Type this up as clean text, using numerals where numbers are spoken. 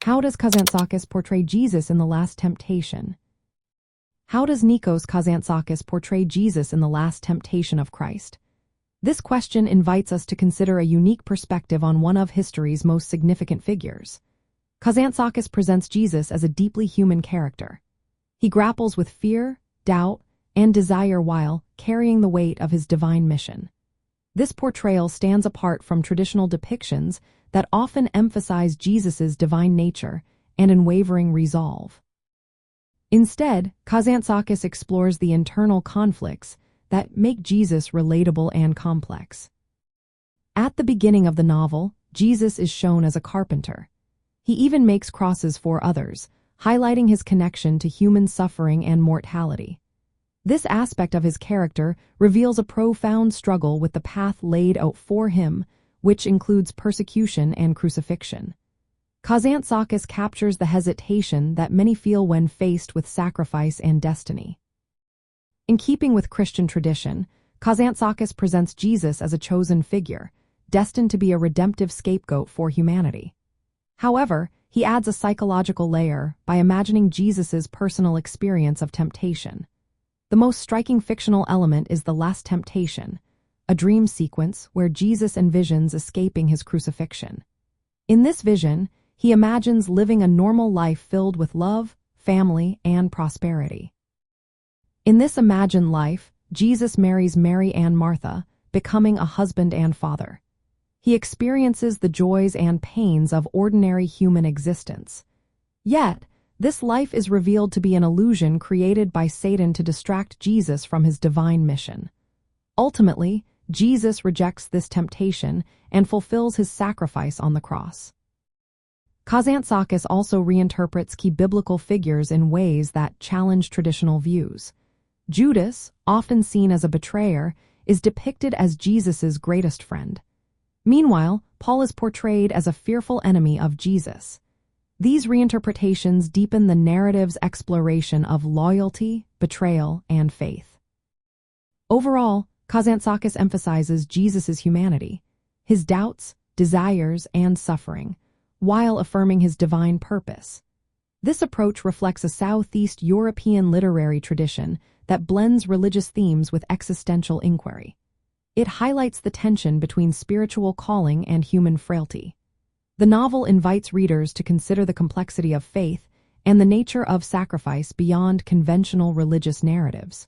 How does Kazantzakis portray Jesus in The Last Temptation? How does Nikos Kazantzakis portray Jesus in The Last Temptation of Christ? This question invites us to consider a unique perspective on one of history's most significant figures. Kazantzakis presents Jesus as a deeply human character. He grapples with fear, doubt, and desire while carrying the weight of his divine mission. This portrayal stands apart from traditional depictions that often emphasize Jesus' divine nature and unwavering resolve. Instead, Kazantzakis explores the internal conflicts that make Jesus relatable and complex. At the beginning of the novel, Jesus is shown as a carpenter. He even makes crosses for others, highlighting his connection to human suffering and mortality. This aspect of his character reveals a profound struggle with the path laid out for him, which includes persecution and crucifixion. Kazantzakis captures the hesitation that many feel when faced with sacrifice and destiny. In keeping with Christian tradition, Kazantzakis presents Jesus as a chosen figure, destined to be a redemptive scapegoat for humanity. However, he adds a psychological layer by imagining Jesus' personal experience of temptation. The most striking fictional element is the Last Temptation, a dream sequence where Jesus envisions escaping his crucifixion. In this vision, he imagines living a normal life filled with love, family, and prosperity. In this imagined life, Jesus marries Mary and Martha, becoming a husband and father. He experiences the joys and pains of ordinary human existence. Yet, this life is revealed to be an illusion created by Satan to distract Jesus from his divine mission. Ultimately, Jesus rejects this temptation and fulfills his sacrifice on the cross. Kazantzakis also reinterprets key biblical figures in ways that challenge traditional views. Judas, often seen as a betrayer, is depicted as Jesus' greatest friend. Meanwhile, Paul is portrayed as a fearful enemy of Jesus. These reinterpretations deepen the narrative's exploration of loyalty, betrayal, and faith. Overall, Kazantzakis emphasizes Jesus' humanity, his doubts, desires, and suffering, while affirming his divine purpose. This approach reflects a Southeast European literary tradition that blends religious themes with existential inquiry. It highlights the tension between spiritual calling and human frailty. The novel invites readers to consider the complexity of faith and the nature of sacrifice beyond conventional religious narratives.